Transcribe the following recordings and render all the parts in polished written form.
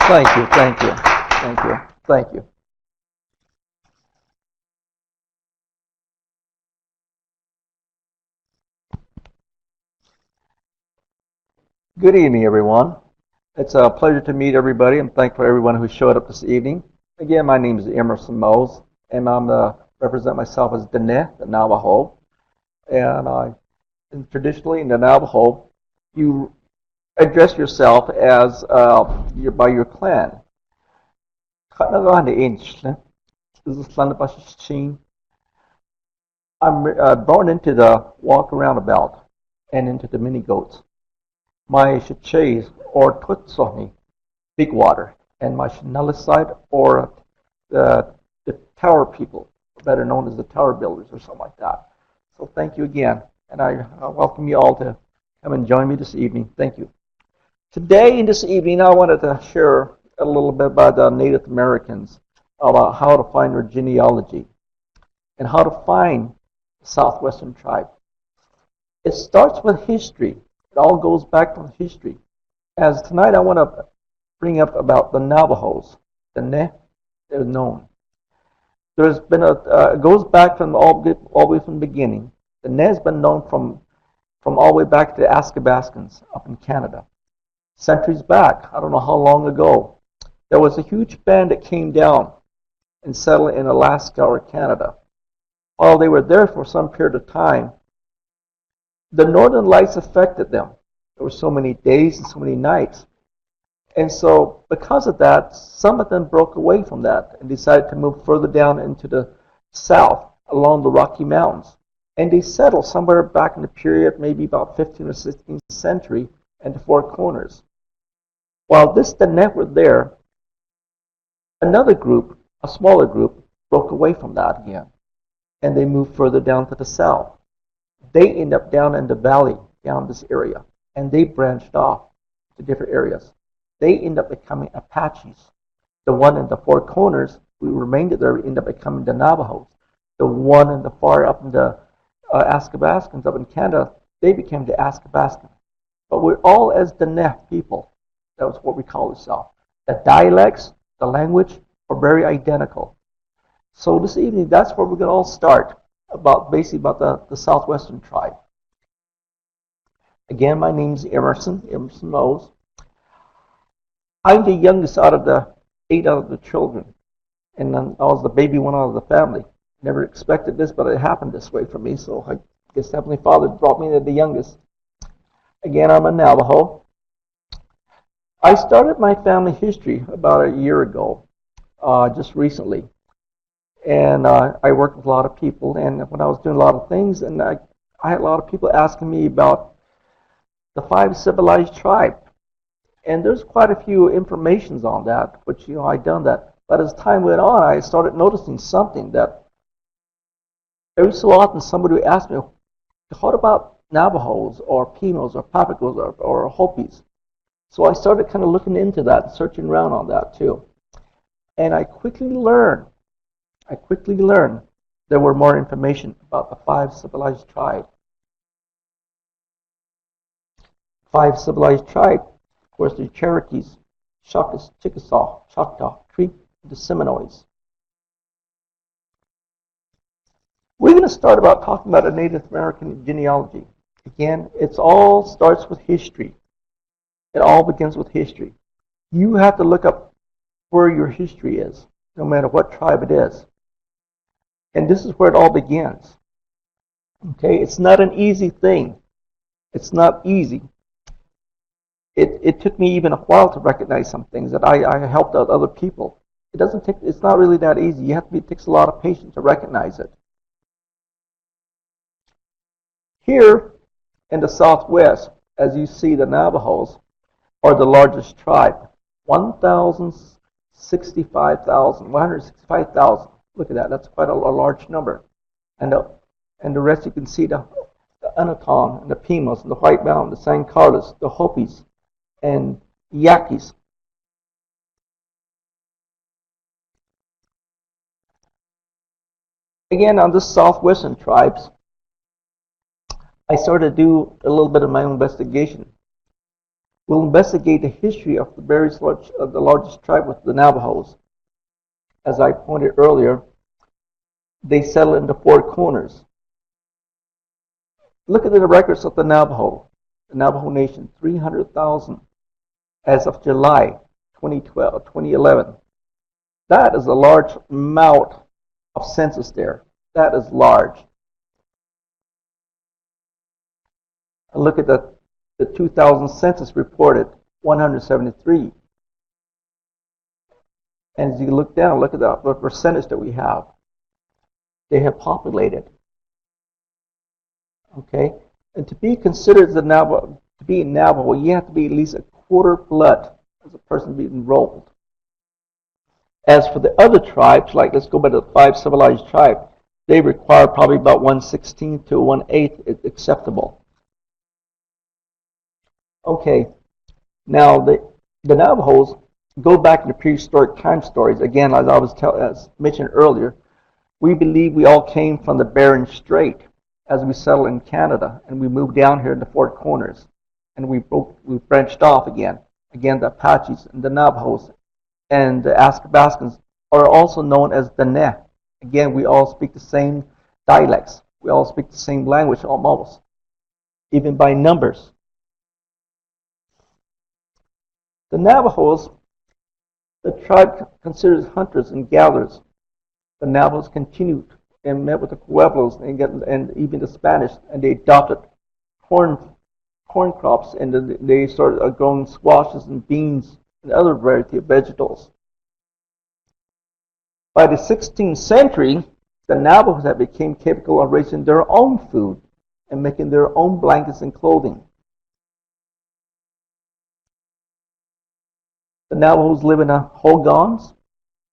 Thank you, thank you, thank you, thank you. Good evening, everyone. It's a pleasure to meet everybody. I'm thankful for everyone who showed up this evening. Again, my name is Emerson Mose, and I'm represent myself as Dene, the Navajo. And traditionally in the Navajo, you address yourself as by your clan. I'm born into the walk roundabout and into the mini goats. My Shichase or Twitsohni, big water, and my Shinaliside or the tower people, better known as the tower builders or something like that. So thank you again, and I welcome you all to come and join me this evening. Thank you. Today, in this evening, I wanted to share a little bit about the Native Americans, about how to find their genealogy, and how to find the Southwestern tribe. It starts with history. It all goes back to history. As tonight, I want to bring up about the Navajos. The Ne, they're known. There's been it goes back from all the way from the beginning. The Ne has been known from all the way back to the Athabascans up in Canada. Centuries back, I don't know how long ago, there was a huge band that came down and settled in Alaska or Canada. While they were there for some period of time, the northern lights affected them. There were so many days and so many nights. And so because of that, some of them broke away from that and decided to move further down into the south along the Rocky Mountains. And they settled somewhere back in the period, maybe about 15th or 16th century, in the Four Corners. While the net were there, another group, a smaller group, broke away from that again. And they moved further down to the south. They end up down in the valley, down this area, and they branched off to different areas. They end up becoming Apaches. The one in the Four Corners, who remained there, end up becoming the Navajos. The one in the far up in the Athabascans up in Canada, they became the Athabascans. But we're all as the Neh people. That was what we call ourselves. The dialects, the language are very identical. So this evening, that's where we're going to all start, basically about the Southwestern tribe. Again, my name's Emerson Mose. I'm the youngest out of the 8 out of the children, and then I was the baby one out of the family. Never expected this, but it happened this way for me, so I guess Heavenly Father brought me to the youngest. Again, I'm a Navajo. I started my family history about a year ago, just recently. And I worked with a lot of people, and when I was doing a lot of things, and I had a lot of people asking me about the 5 civilized tribes. And there's quite a few informations on that, which, I'd done that. But as time went on, I started noticing something that every so often somebody would ask me, what about Navajos or Pinos or Papagos or Hopis? So I started kind of looking into that, searching around on that too. And I quickly learned there were more information about the 5 civilized tribes. 5 civilized tribes, of course, the Cherokees, Shakas, Chickasaw, Choctaw, Creek, the Seminoles. We're going to start about talking about a Native American genealogy. Again, it all starts with history. It all begins with history. You have to look up where your history is, no matter what tribe it is. And this is where it all begins. Okay, it's not an easy thing. It's not easy. It took me even a while to recognize some things that I helped out other people. It's not really that easy. It takes a lot of patience to recognize it. Here in the Southwest, as you see, the Navajos are the largest tribe. 165,000. Look at that. That's quite a large number. And the rest you can see the Anaton and the Pimas and the White Mountain, the San Carlos, the Hopis, and Yaquis. Again, on the Southwestern tribes, I started to do a little bit of my own investigation. We'll investigate the history of the the largest tribe with the Navajos. As I pointed earlier, they settled in the Four Corners. Look at the records of the Navajo Nation, 300,000 as of July 2011. That is a large amount of census there. That is large. And look at the 2000 census reported, 173. And as you look down, look at the percentage that we have. They have populated. Okay? And to be considered to be a Navajo, you have to be at least a quarter blood as a person being enrolled. As for the other tribes, like let's go by the 5 civilized tribes, they require probably about 1/16 to 1/8 acceptable. Okay, now the Navajos go back to the prehistoric time stories. Again, as mentioned earlier, we believe we all came from the Bering Strait as we settled in Canada, and we moved down here in the Four Corners, and we branched off again. Again, the Apaches and the Navajos and the Athabascans are also known as the Ne. Again, we all speak the same dialects. We all speak the same language almost, even by numbers. The Navajos, the tribe considers hunters and gatherers. The Navajos continued and met with the Pueblos and even the Spanish, and they adopted corn crops, and they started growing squashes and beans and other variety of vegetables. By the 16th century, the Navajos had become capable of raising their own food and making their own blankets and clothing. The Navajos live in hogans,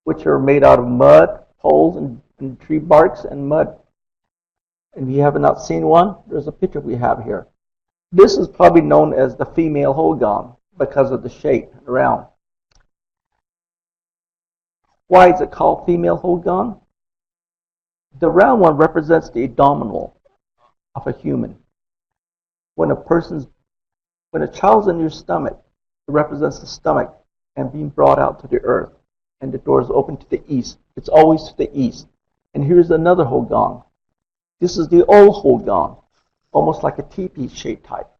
which are made out of mud, poles, and tree barks and mud. And if you have not seen one, there's a picture we have here. This is probably known as the female hogan because of the shape around. Why is it called female hogan? The round one represents the abdominal of a human. When a child's in your stomach, it represents the stomach and being brought out to the earth, and the door is open to the east. It's always to the east. And here's another hogan. This is the old hogan, almost like a teepee shape type.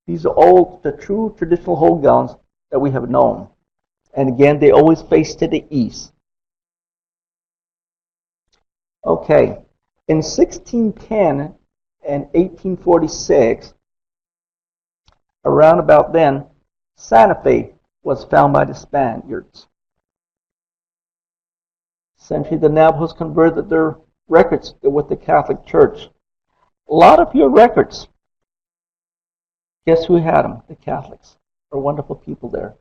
These are all the true traditional hogans that we have known. And again, they always face to the east. Okay, in 1610 and 1846, around about then, Santa Fe was found by the Spaniards. Essentially, the Navajos converted their records with the Catholic Church. A lot of your records, guess who had them? The Catholics. They're wonderful people there.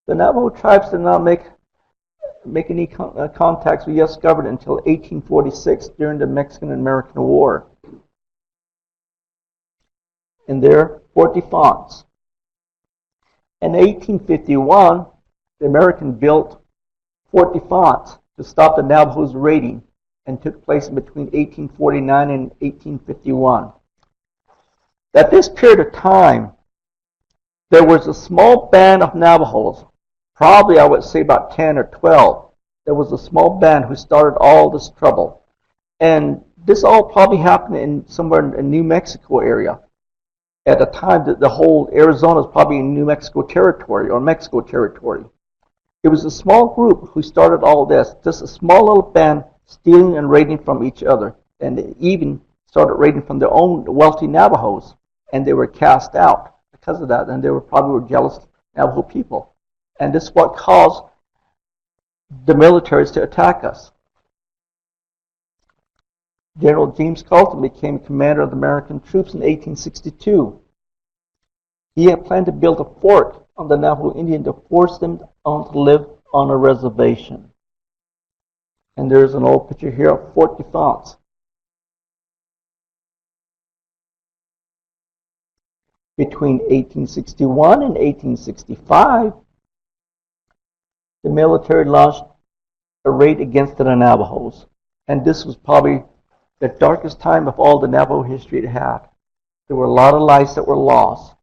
The Navajo tribes did not make any contacts with U.S. government until 1846 during the Mexican-American War. And there, Fort Defiance. In 1851, the Americans built Fort Defiance to stop the Navajos' raiding, and took place between 1849 and 1851. At this period of time, there was a small band of Navajos, probably I would say about 10 or 12. There was a small band who started all this trouble. And this all probably happened somewhere in New Mexico area. At the time, the whole Arizona was probably in New Mexico territory or Mexico territory. It was a small group who started all this, just a small little band stealing and raiding from each other. And they even started raiding from their own wealthy Navajos. And they were cast out because of that. And they probably jealous Navajo people. And this is what caused the militaries to attack us. General James Carleton became commander of the American troops in 1862. He had planned to build a fort on the Navajo Indian to force them to live on a reservation. And there's an old picture here of Fort Defiance. Between 1861 and 1865, the military launched a raid against the Navajos. And this was probably the darkest time of all the Navajo history it had. There were a lot of lives that were lost.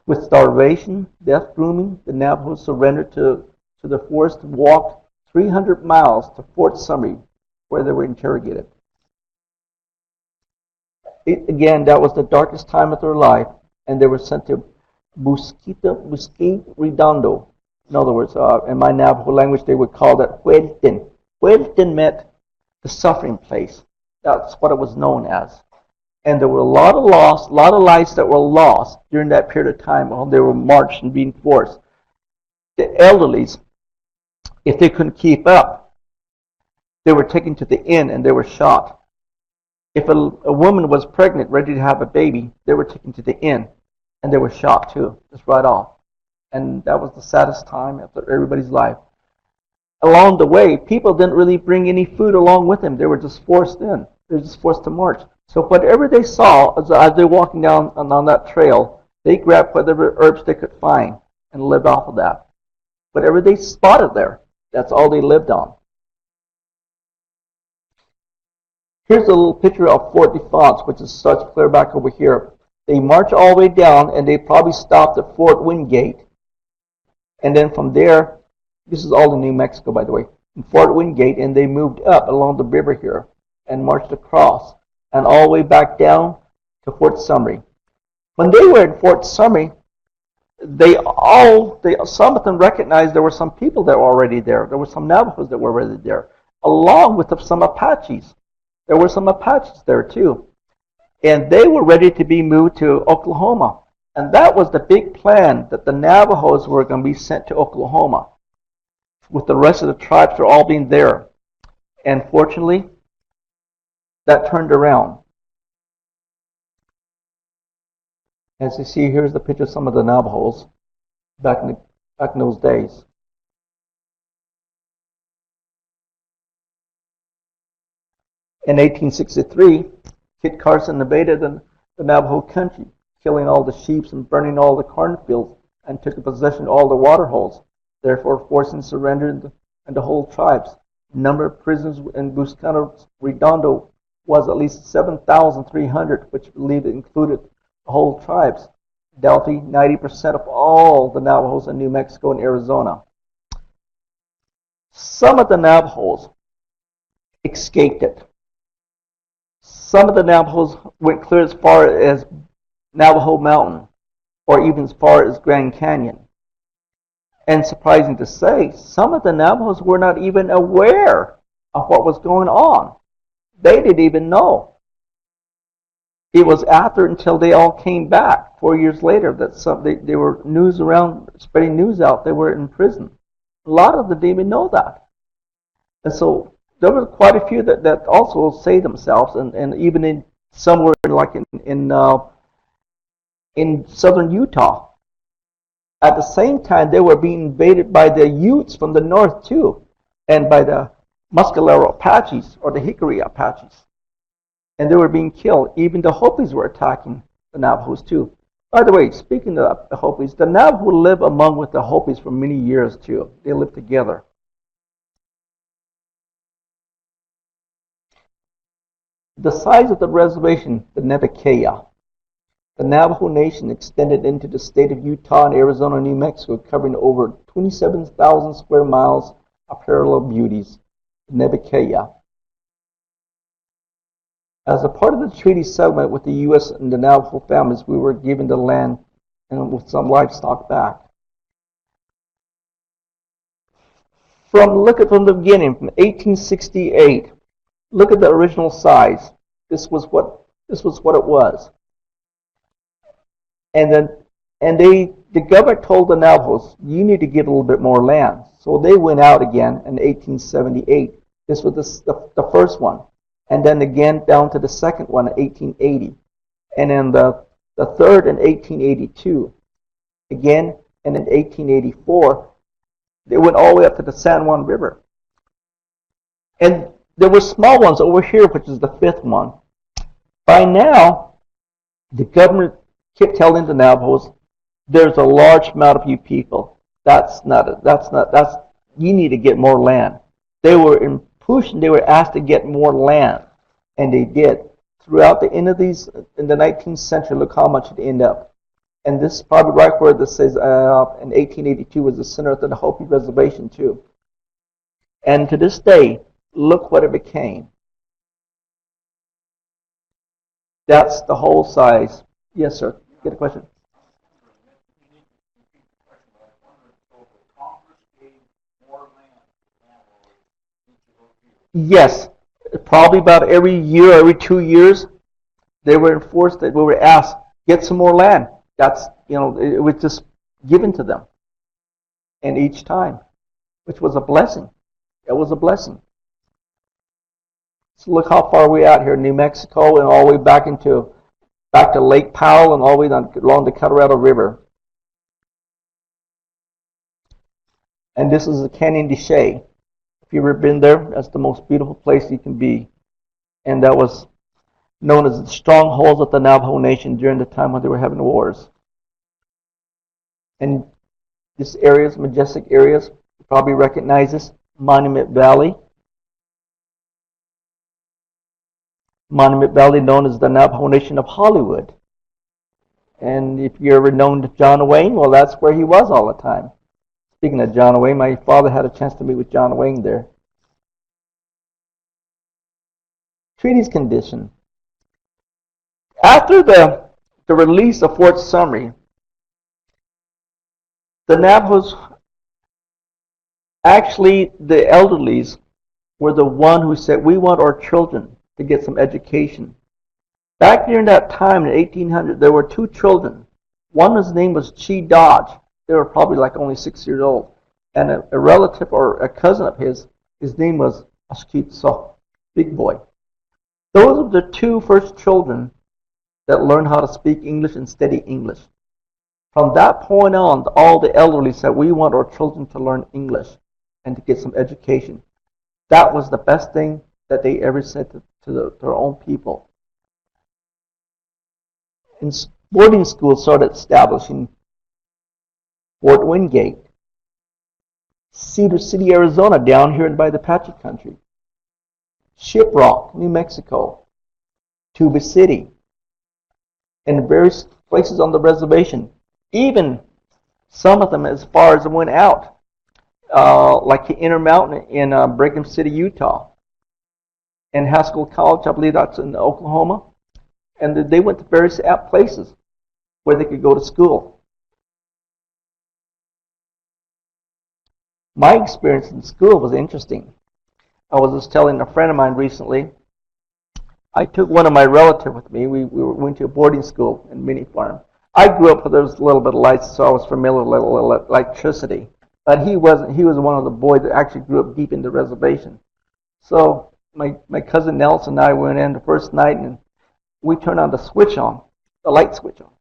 With starvation, death looming, the Navajos surrendered to the forest and walked 300 miles to Fort Sumner, where they were interrogated. Again, that was the darkest time of their life, and they were sent to Busquite Redondo. In other words, in my Navajo language, they would call that Huelten. Huelten meant the suffering place. That's what it was known as. And there were a lot of loss, a lot of lives that were lost during that period of time while they were marched and being forced. The elderlies, if they couldn't keep up, they were taken to the inn and they were shot. If a woman was pregnant, ready to have a baby, they were taken to the inn and they were shot too, just right off. And that was the saddest time of everybody's life. Along the way, people didn't really bring any food along with them. They were just forced in. They were just forced to march. So whatever they saw as they were walking down on that trail, they grabbed whatever herbs they could find and lived off of that. Whatever they spotted there, that's all they lived on. Here's a little picture of Fort Defiance, which is such clear back over here. They marched all the way down, and they probably stopped at Fort Wingate. And then from there, this is all in New Mexico, by the way, in Fort Wingate, and they moved up along the river here and marched across and all the way back down to Fort Sumner. When they were in Fort Sumner, some of them recognized there were some people that were already there. There were some Navajos that were already there, along with some Apaches. There were some Apaches there too. And they were ready to be moved to Oklahoma. And that was the big plan, that the Navajos were going to be sent to Oklahoma, with the rest of the tribes are all being there. And fortunately, that turned around. As you see, here's the picture of some of the Navajos back in those days. In 1863, Kit Carson invaded the Navajo country, killing all the sheep and burning all the cornfields, and took possession of all the water holes, therefore forcing surrender and the whole tribes. The number of prisoners in Busquite Redondo was at least 7,300, which believed it included the whole tribes. Delphi, 90% of all the Navajos in New Mexico and Arizona. Some of the Navajos escaped it. Some of the Navajos went clear as far as Navajo Mountain, or even as far as Grand Canyon. And surprising to say, some of the Navajos were not even aware of what was going on. They didn't even know. It was after, until they all came back 4 years later, that they were news around, spreading news out, they were in prison. A lot of them didn't even know that. And so there were quite a few that also saved themselves, and even in somewhere like in southern Utah. At the same time, they were being invaded by the Utes from the north too, and by the Muscalero Apaches, or the Hickory Apaches. And they were being killed. Even the Hopis were attacking the Navajos too. By the way, speaking of the Hopis, the Navajo lived among with the Hopis for many years too. They lived together. The size of the reservation, the Nevaqueya. The Navajo Nation extended into the state of Utah and Arizona and New Mexico, covering over 27,000 square miles of parallel beauties. The Nevaqueya. As a part of the treaty settlement with the U.S. and the Navajo families, we were given the land and with some livestock back. Look at from the beginning, from 1868. Look at the original size. This was what it was. And then, the government told the Navajos, you need to give a little bit more land. So they went out again in 1878. This was the first one. And then again down to the second one in 1880. And then the third in 1882. Again, and in 1884, they went all the way up to the San Juan River. And there were small ones over here, which is the fifth one. By now, the government kept telling the Navajos, there's a large amount of you people. You need to get more land. They were they were asked to get more land, and they did. Throughout the end of these, in the 19th century, look how much it ended up. And this is probably right where this says in 1882 was the center of the Hopi Reservation too. And to this day, look what it became. That's the whole size. Yes, sir. Get a question? Yes. Probably about every year, every 2 years, they were enforced that we were asked, get some more land. That's, it was just given to them. And each time, which was a blessing. It was a blessing. So look how far we're out here, New Mexico, and all the way back to Lake Powell and all the way down along the Colorado River. And this is the Canyon de Chelly. If you've ever been there, that's the most beautiful place you can be. And that was known as the strongholds of the Navajo Nation during the time when they were having wars. And this area is majestic areas. You probably recognize this. Monument Valley. Monument Valley, known as the Navajo Nation of Hollywood. And if you ever known John Wayne, well, that's where he was all the time. Speaking of John Wayne, my father had a chance to meet with John Wayne there. Treaties condition. After the release of Fort Sumner, the Navajos, actually the elderlies, were the one who said, we want our children to get some education. Back during that time in 1800, there were two children. One's name was Chi Dodge. They were probably like only 6 years old. And a relative or a cousin of his name was Ashkitso, Big Boy. Those are the two first children that learned how to speak English and study English. From that point on, all the elderly said, we want our children to learn English and to get some education. That was the best thing that they ever said to their own people. And boarding schools started establishing Fort Wingate, Cedar City, Arizona, down here by the Apache country, Shiprock, New Mexico, Tuba City, and various places on the reservation. Even some of them as far as it went out, like Intermountain in Brigham City, Utah, and Haskell College, I believe that's in Oklahoma. And they went to various places where they could go to school. My experience in school was interesting. I was just telling a friend of mine recently, I took one of my relatives with me. We went to a boarding school in Mini Farm. I grew up where there was a little bit of lights, so I was familiar with electricity. But he wasn't. He was one of the boys that actually grew up deep in the reservation. So my cousin Nelson and I went in the first night, and we turned on the light switch on.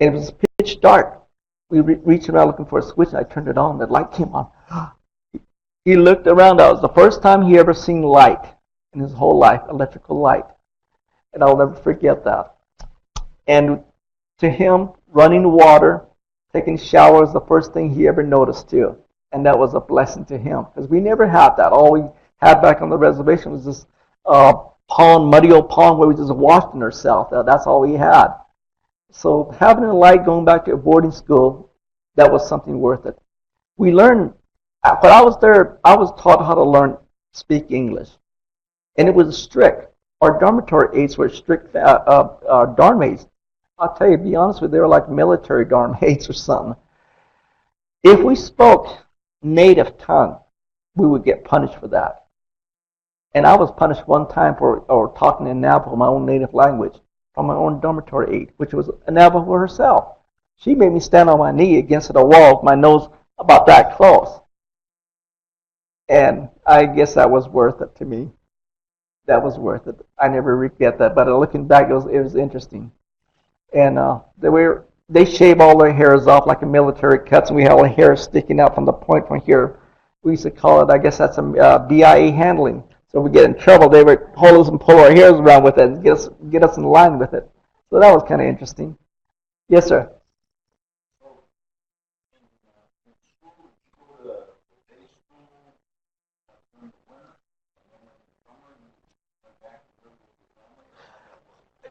And it was pitch dark. We reached around looking for a switch, and I turned it on. The light came on. He looked around. That was the first time he ever seen light in his whole life, electrical light. And I'll never forget that. And to him, running water, taking showers was the first thing he ever noticed too. And that was a blessing to him, because we never had that. All we had back on the reservation was this pond, muddy old pond where we just washed in ourselves. That's all we had. So having a light going back to a boarding school, that was something worth it. We learned, when I was there, I was taught how to speak English. And it was strict. Our dormitory aides were strict dorm aides. I'll tell you, to be honest with you, they were like military dorm aides or something. If we spoke native tongue, we would get punished for that. And I was punished one time for talking in Navajo, my own native language, from my own dormitory aide, which was a Navajo herself. She made me stand on my knee against the wall with my nose about that close. And I guess that was worth it to me. That was worth it. I never regret that. But looking back, it was interesting. And they shave all their hairs off like a military cuts, and we had all the hair sticking out from the point from here. We used to call it, I guess that's a BIA handling. So if we get in trouble, they would hold us and pull our hairs around with it and get us in line with it. So that was kind of interesting. Yes, sir.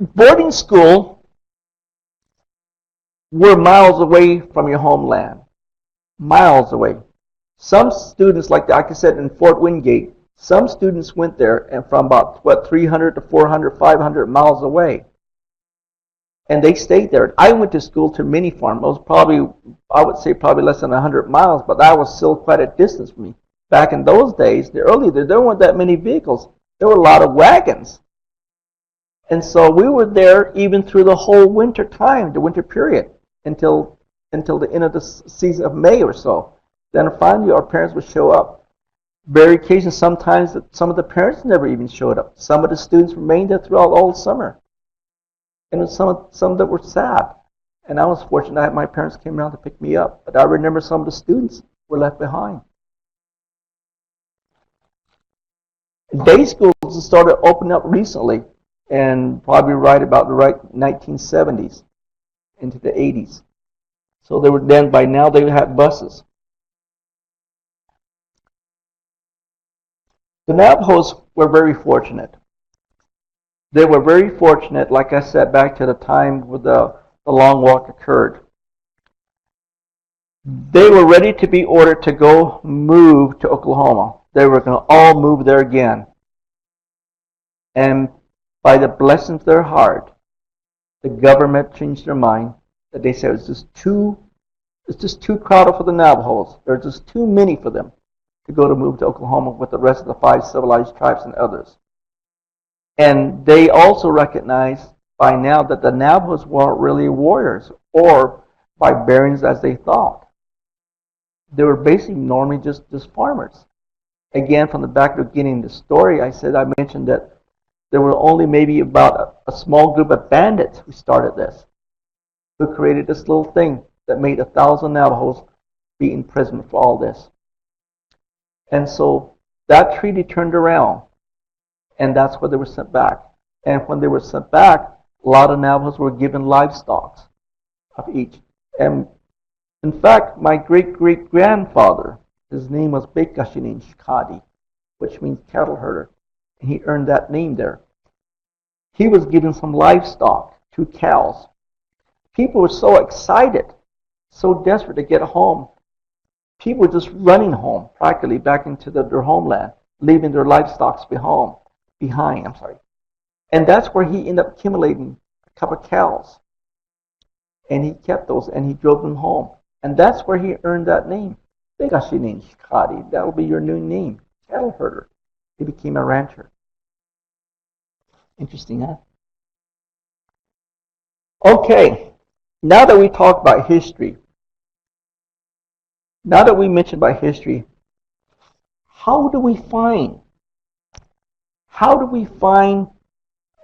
Boarding school, were miles away from your homeland. Miles away. Some students, like I said in Fort Wingate, some students went there and from about, 300 to 400, 500 miles away. And they stayed there. I went to school to Mini Farm. It was probably, I would say probably less than 100 miles, but that was still quite a distance from me. Back in those days, there weren't that many vehicles. There were a lot of wagons. And so we were there even through the whole winter time, the winter period, until the end of the season of May or so. Then finally our parents would show up. Very occasionally, sometimes some of the parents never even showed up. Some of the students remained there throughout all summer. And some that were sad. And I was fortunate that my parents came around to pick me up. But I remember some of the students were left behind. Day schools started opening up recently, and probably right about the 1970s into the 80s. So they were then, by now they had buses. The Navajos were very fortunate. They were very fortunate, like I said, back to the time when the long walk occurred. They were ready to be ordered to go move to Oklahoma. They were going to all move there again. And by the blessings of their heart, the government changed their mind. That they said it's just too crowded for the Navajos. There's just too many for them to move to Oklahoma with the rest of the 5 civilized tribes and others. And they also recognized by now that the Navajos weren't really warriors or barbarians as they thought. They were basically normally just farmers. Again, from the back of the beginning of the story, I mentioned that there were only maybe about a small group of bandits who started this, who created this little thing that made 1,000 Navajos be in prison for all this. And so that treaty turned around, and that's where they were sent back. And when they were sent back, a lot of Navajos were given livestock of each. And in fact, my great-great-grandfather, his name was Bekashinin Shikadi, which means cattle herder. And he earned that name there. He was given some livestock, 2 cows. People were so excited, so desperate to get home. People were just running home, practically back into their homeland, leaving their livestock behind. And that's where he ended up accumulating a couple of cows. And he kept those, and he drove them home. And that's where he earned that name. Begashinin Shikadi, that'll be your new name, cattle herder. He became a rancher. Interesting, huh? Okay, now that we talked about history, now that we mentioned about history, how do we find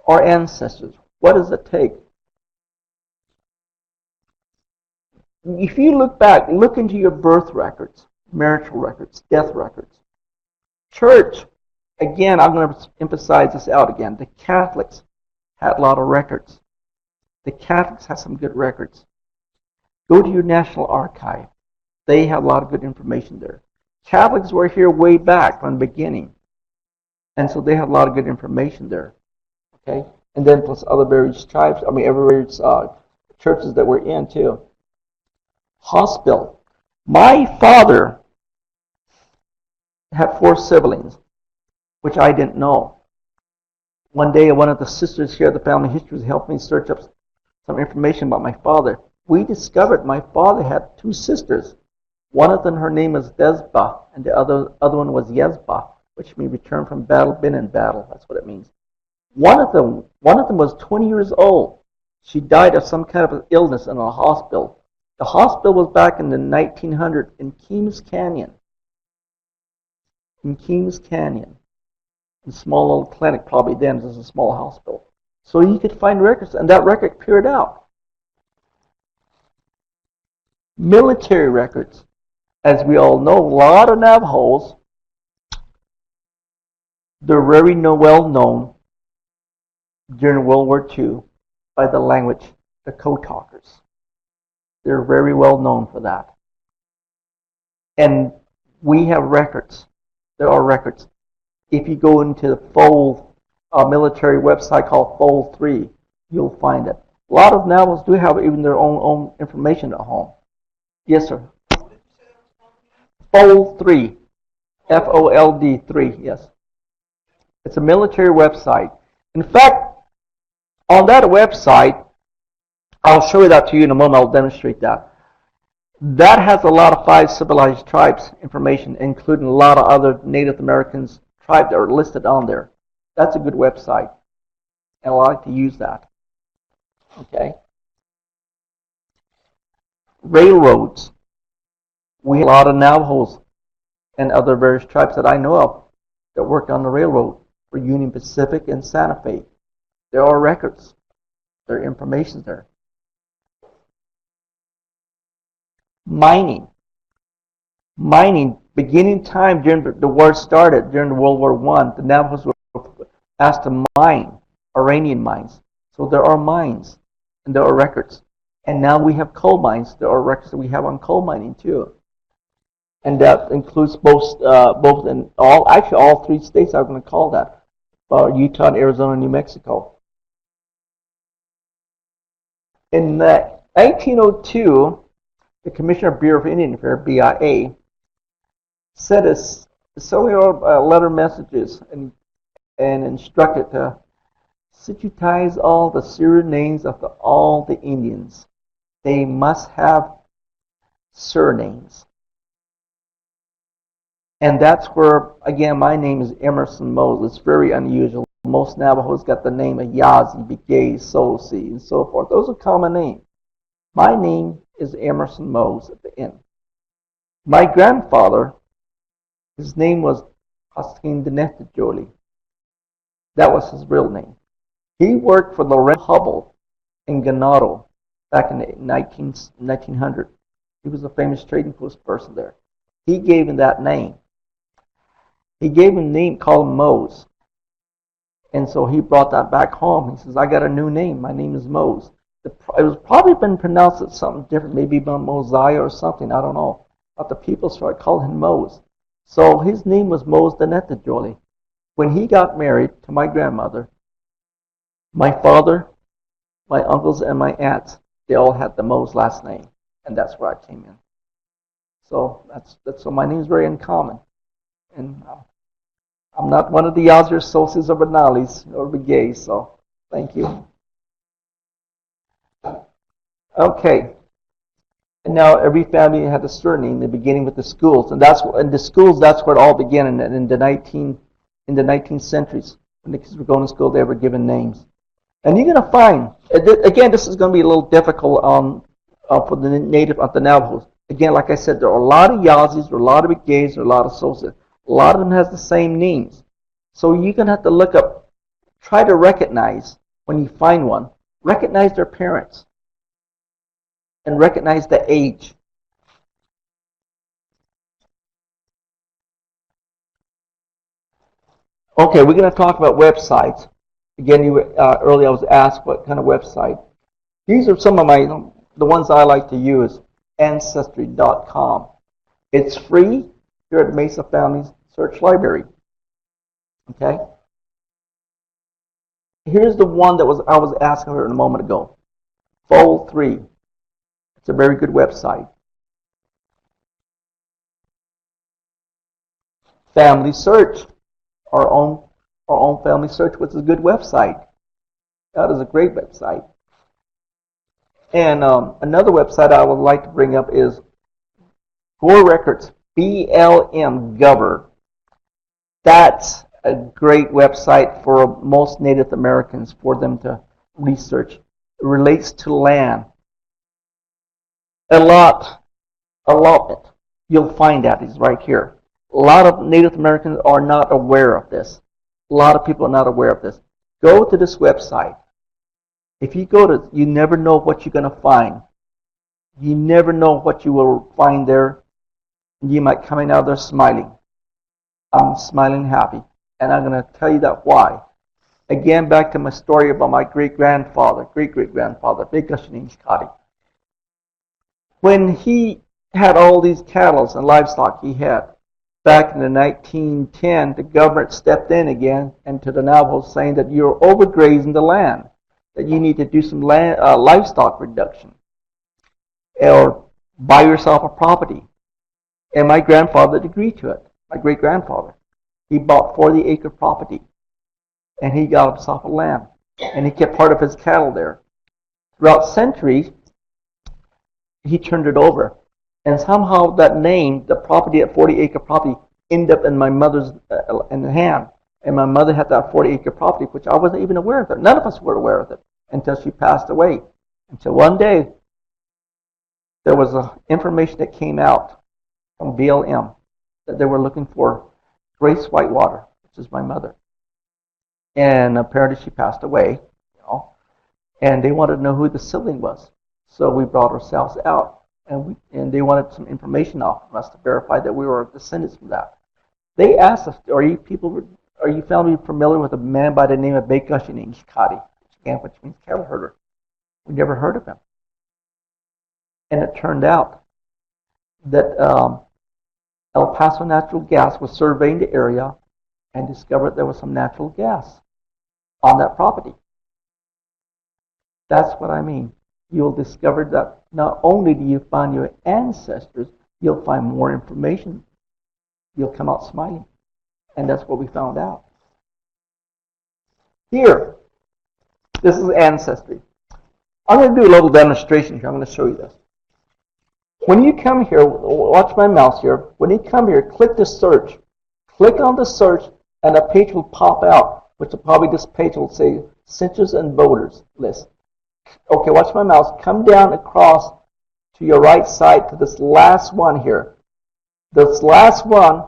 our ancestors? What does it take? If you look back, look into your birth records, marital records, death records. Church, again, I'm going to emphasize this out again. The Catholics had a lot of records. The Catholics have some good records. Go to your National Archive. They have a lot of good information there. Catholics were here way back from the beginning. And so they have a lot of good information there. Okay? And then plus other various tribes, every various churches that we're in too. Hospital. My father had 4 siblings, which I didn't know. One day, one of the sisters here at the Family History helped me search up some information about my father. We discovered my father had 2 sisters. One of them, her name was Desba, and the other one was Yezba, which means return from battle, been in battle. That's what it means. One of them was 20 years old. She died of some kind of illness in a hospital. The hospital was back in the 1900s in Keams Canyon. In Keams Canyon. A small little clinic, probably then, as a small hospital. So you could find records, and that record appeared out. Military records. As we all know, a lot of Navajos, they're very well known during World War II by the language, the code talkers. They're very well known for that. And we have records. There are records. If you go into the Fold military website called Fold 3, you'll find it. A lot of Navajos do have even their own information at home. Yes, sir. Fold 3. FOLD 3, yes. It's a military website. In fact, on that website, I'll show you that to you in a moment. I'll demonstrate that. That has a lot of 5 civilized tribes information, including a lot of other Native Americans tribes that are listed on there. That's a good website, and I like to use that. Okay. Railroads. We have a lot of Navajos and other various tribes that I know of that worked on the railroad for Union Pacific and Santa Fe. There are records. There are information there. Mining. Mining, beginning time during the war started, during World War I, the Navajos were asked to mine Iranian mines. So there are mines, and there are records. And now we have coal mines. There are records that we have on coal mining too. And that includes both in all 3 states I'm going to call that, Utah, Arizona, and New Mexico. In 1902, the Commissioner of Bureau of Indian Affairs, BIA, sent us cellular letter messages and instructed to digitize all the serial names of all the Indians. They must have surnames. And that's where, again, my name is Emerson Mose. It's very unusual. Most Navajos got the name of Yazi, Begay, Sosi, and so forth. Those are common names. My name is Emerson Mose at the end. My grandfather, his name was Haskin Dinettajoli. That was his real name. He worked for Lorenzo Hubble in Ganado back in the 1900. He was a famous trading post person there. He gave him that name. He gave him a name called Mose. And so he brought that back home. He says, I got a new name. My name is Mose. It was probably been pronounced as something different, maybe Mosiah or something, I don't know. But the people started calling him Mose. So his name was Mose Dinettajoli. When he got married to my grandmother, my father, my uncles, and my aunts, they all had the Mose last name. And that's where I came in. So so my name is very uncommon. And I'm not one of the Yazir, Sosis, or Benalis, or Begays, so thank you. Okay. And now every family had a surname, the beginning with the schools. And the schools, that's where it all began in the 19th centuries. When the kids were going to school, they were given names. And you're going to find, again, this is going to be a little difficult for the Navajos. Again, like I said, there are a lot of Yazis, there are a lot of Begays, there are a lot of Sosis. A lot of them has the same names. So you're going to have to look up, try to recognize, when you find one, recognize their parents and recognize the age. Okay, we're going to talk about websites. Again, earlier I was asked what kind of website. These are some of the ones I like to use. Ancestry.com. It's free here at Mesa FamilySearch Library. Okay? Here's the one that I was asking her a moment ago. Fold 3. It's a very good website. Family Search. Our own Family Search, which is a good website. That is a great website. And another website I would like to bring up is Gore Records, BLM Gover. That's a great website for most Native Americans for them to research. It relates to land. Allotment. You'll find that is right here. A lot of Native Americans are not aware of this. A lot of people are not aware of this. Go to this website. If you go to, you never know what you're going to find. You never know what you will find there. You might come in out there smiling. I'm smiling happy. And I'm going to tell you that why. Again, back to my story about my great-great-grandfather, Bigashininkari. When he had all these cattle and livestock he had, back in the 1910, the government stepped in again and to the Navajos saying that you're overgrazing the land. that you need to do some livestock reduction or buy yourself a property. And my grandfather agreed to it, my great-grandfather. He bought 40-acre property, and he got himself a land, and he kept part of his cattle there. Throughout centuries, he turned it over. And somehow that name, the property at 40-acre property, ended up in my mother's in the hand. And my mother had that 40-acre property, which I wasn't even aware of it. None of us were aware of it until she passed away. Until one day, there was information that came out from BLM that they were looking for Grace Whitewater, which is my mother. And apparently she passed away, and they wanted to know who the sibling was. So we brought ourselves out, and they wanted some information off of us to verify that we were descendants from that. They asked us, are you family familiar with a man by the name of Bekashining Shikati, which means cattle herder? We never heard of him. And it turned out that El Paso Natural Gas was surveying the area and discovered there was some natural gas on that property. That's what I mean. You'll discover that not only do you find your ancestors, you'll find more information. You'll come out smiling. And that's what we found out. Here, this is Ancestry. I'm going to do a little demonstration here. I'm going to show you this. When you come here, watch my mouse here. When you come here, click the search. Click on the search, and a page will pop out, which will probably this page will say Census and Voters List. Okay, watch my mouse. Come down across to your right side to this last one here. This last one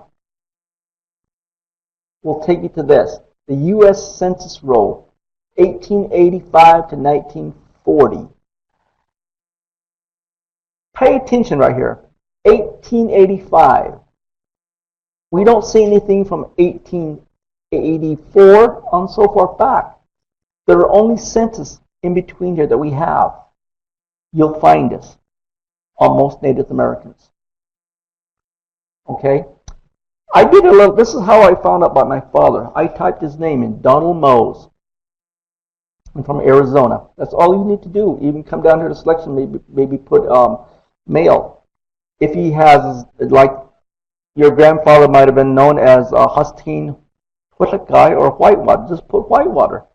will take you to this. The U.S. Census Roll, 1885 to 1940. Pay attention right here. 1885. We don't see anything from 1884 on so far back. There are only census in between here that we have. You'll find this on most Native Americans. Okay? I did a little, this is how I found out about my father. I typed his name in, Donald Mose. I'm from Arizona. That's all you need to do. Even come down here to selection, maybe put male. If he has, like, your grandfather might have been known as Hustine Whitlakai or Whitewater, just put Whitewater.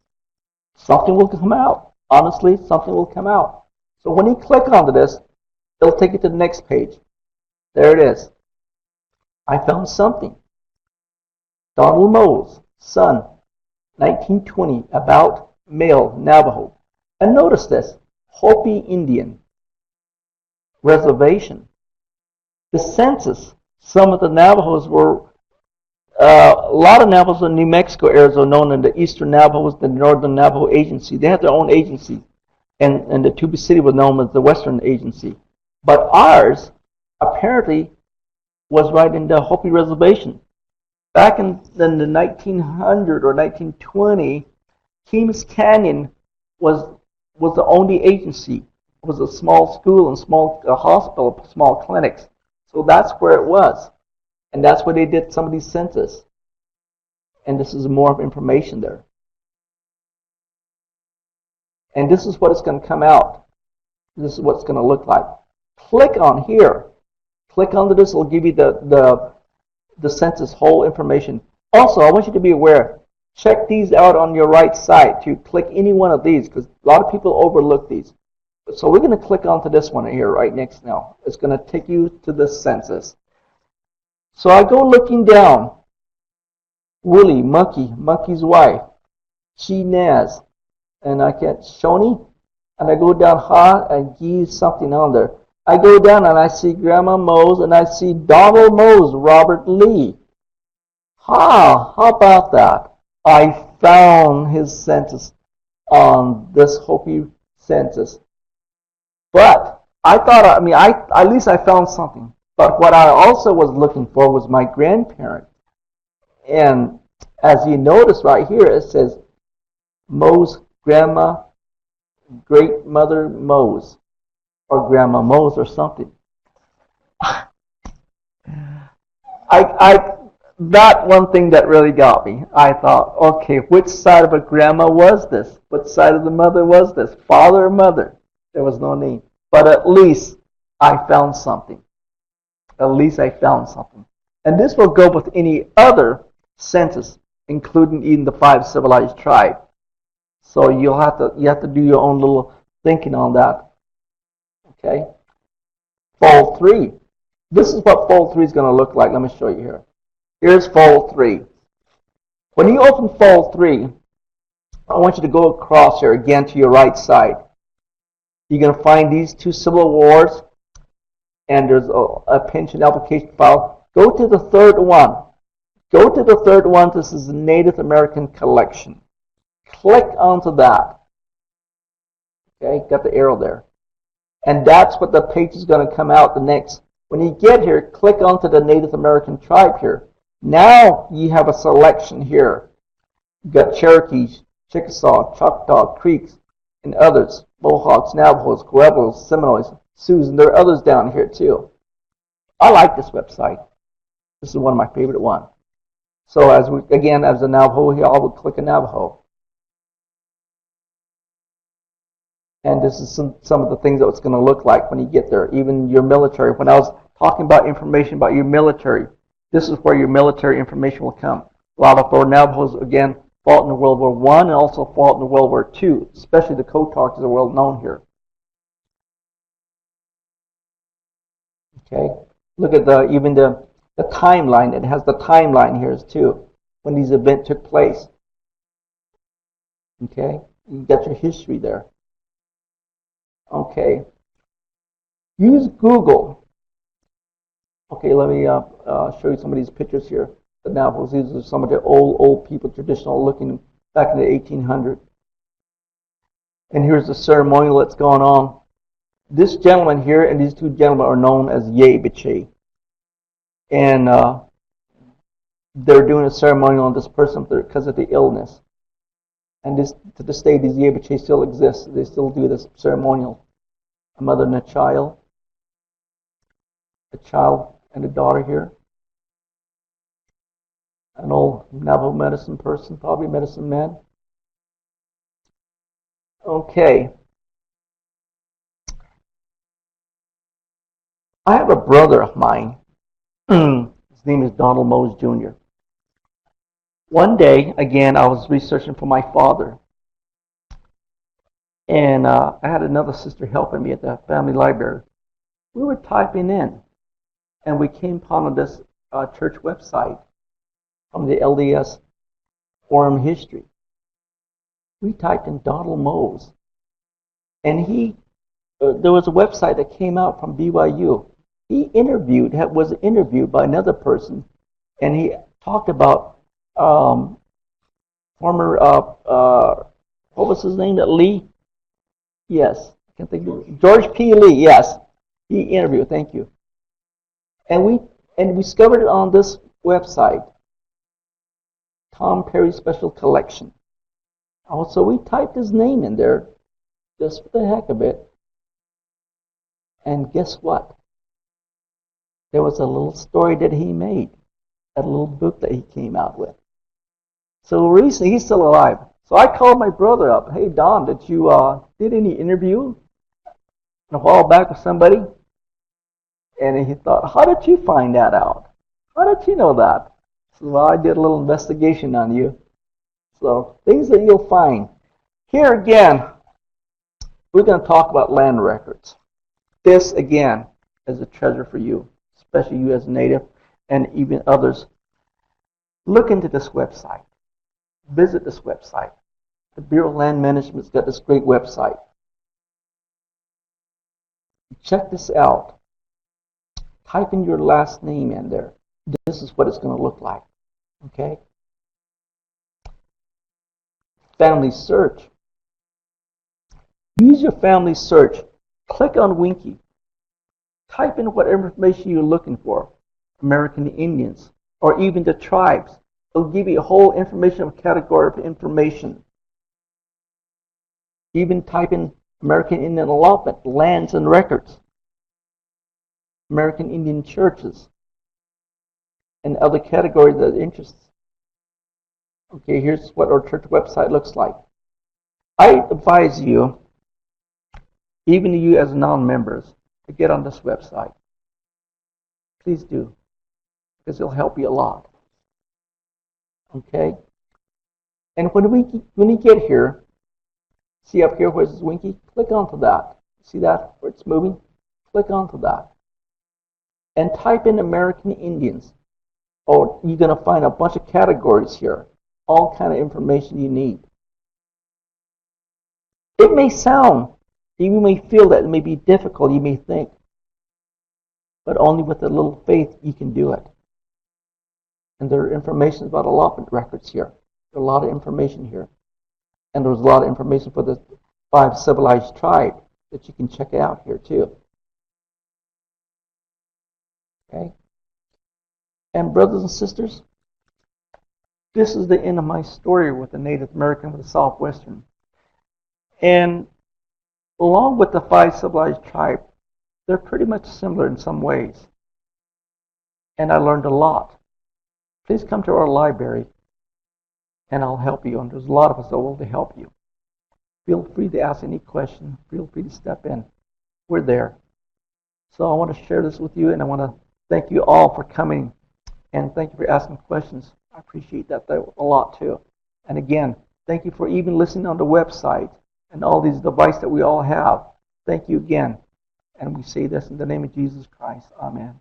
Something will come out. Honestly, something will come out. So when you click onto this, it'll take you to the next page. There it is. I found something. Donald Mose, son, 1920, about male Navajo. And notice this, Hopi Indian reservation. The census, some of the Navajos were, a lot of Navajos in New Mexico area are known in the Eastern Navajos, the Northern Navajo Agency. They had their own agency. And the Tuba City was known as the Western Agency. But ours, apparently, was right in the Hopi Reservation. Back in the 1900 or 1920, Kemis Canyon was the only agency. It was a small school and small hospital, small clinics. So that's where it was. And that's where they did some of these census. And this is more of information there. And this is what it's going to come out. This is what it's going to look like. Click on here. Click onto this. It will give you the census whole information. Also, I want you to be aware. Check these out on your right side. To click any one of these, because a lot of people overlook these. So we're going to click onto this one here right next now. It's going to take you to the census. So I go looking down. Willie, Monkey's wife, Chi Naz, and I get Shoni, and I go down Ha and give something on there. I go down and I see Grandma Mose and I see Donald Mose, Robert Lee. How about that? I found his census on this Hopi census. But I thought, at least I found something. But what I also was looking for was my grandparent. And as you notice right here, it says Mose, Grandma, Great Mother Mose, or Grandma Mose or something. that one thing that really got me. I thought, okay, which side of a grandma was this? Which side of the mother was this? Father or mother? There was no name. But at least I found something. At least I found something. And this will go with any other census, including even the 5 civilized tribes. So you have to do your own little thinking on that. Okay. Fold 3. This is what fold 3 is going to look like. Let me show you here. Here's fold 3. When you open fold 3, I want you to go across here again to your right side. You're going to find these 2 Civil Wars, and there's a pension application file. Go to the third one. Go to the third one. This is the Native American collection. Click onto that. Okay, got the arrow there. And that's what the page is going to come out the next. When you get here, click onto the Native American tribe here. Now you have a selection here. You've got Cherokees, Chickasaw, Choctaw, Creeks, and others. Mohawks, Navajos, Pueblos, Seminoles, Sioux, and there are others down here too. I like this website. This is one of my favorite ones. So as a Navajo here, I would click a Navajo. And this is some of the things that it's going to look like when you get there. Even your military. When I was talking about information about your military, this is where your military information will come. A lot of our Navajos, again, fought in World War I and also fought in World War II, especially the Cotarks are well known here. Okay, look at even the timeline. It has the timeline here too, when these events took place. Okay, you got your history there. Okay, use Google. Okay, let me show you some of these pictures here. The Navajos, these are some of the old people, traditional looking, back in the 1800s. And here's the ceremonial that's going on. This gentleman here and these 2 gentlemen are known as Yebiche. And they're doing a ceremonial on this person because of the illness. And to this day, these Yebiche still exist. They still do this ceremonial. A mother and a child and a daughter here. An old Navajo medicine person, probably medicine man. Okay. I have a brother of mine. His name is Donald Mose Jr. One day, again, I was researching for my father. And I had another sister helping me at the family library. We were typing in, and we came upon this church website from the LDS Forum History. We typed in Donald Mose, and there was a website that came out from BYU. He was interviewed by another person, and he talked about former, what was his name, Lee? Yes, I can think of it. George P. Lee, yes. He interviewed, thank you. And we discovered it on this website, Tom Perry Special Collection. Also, we typed his name in there just for the heck of it. And guess what? There was a little story that he made, a little book that he came out with. So recently, he's still alive. So I called my brother up. Hey, Don, did you did any interview a while back with somebody? And he thought, how did you find that out? How did you know that? So, well, I did a little investigation on you. So things that you'll find. Here again, we're going to talk about land records. This, again, is a treasure for you, especially you as a native and even others. Look into this website. Visit this website. The Bureau of Land Management's got this great website. Check this out. Type in your last name in there. This is what it's going to look like. Okay? Family search. Use your family search. Click on Winky. Type in whatever information you're looking for. American Indians, or even the tribes. It'll give you a whole information category of information. Even type in American Indian allotment, lands and records. American Indian churches. and other categories of interests. Okay, here's what our church website looks like. I advise you, even you as non-members, to get on this website. Please do, because it'll help you a lot. Okay? And when you get here, see up here where it says Winky? Click onto that. See that where it's moving? Click onto that. And type in American Indians. Oh, you're going to find a bunch of categories here. All kind of information you need. It may sound, you may feel that it may be difficult, you may think, but only with a little faith you can do it. And there are information about allotment records here. There's a lot of information here. And there's a lot of information for the 5 civilized tribes that you can check out here too. Okay? And brothers and sisters, this is the end of my story with the Native American with the Southwestern. And along with the 5 civilized tribes, they're pretty much similar in some ways. And I learned a lot. Please come to our library and I'll help you. And there's a lot of us that will help you. Feel free to ask any question. Feel free to step in. We're there. So I want to share this with you, and I want to thank you all for coming. And thank you for asking questions. I appreciate that a lot too. And again, thank you for even listening on the website and all these devices that we all have. Thank you again. And we say this in the name of Jesus Christ. Amen.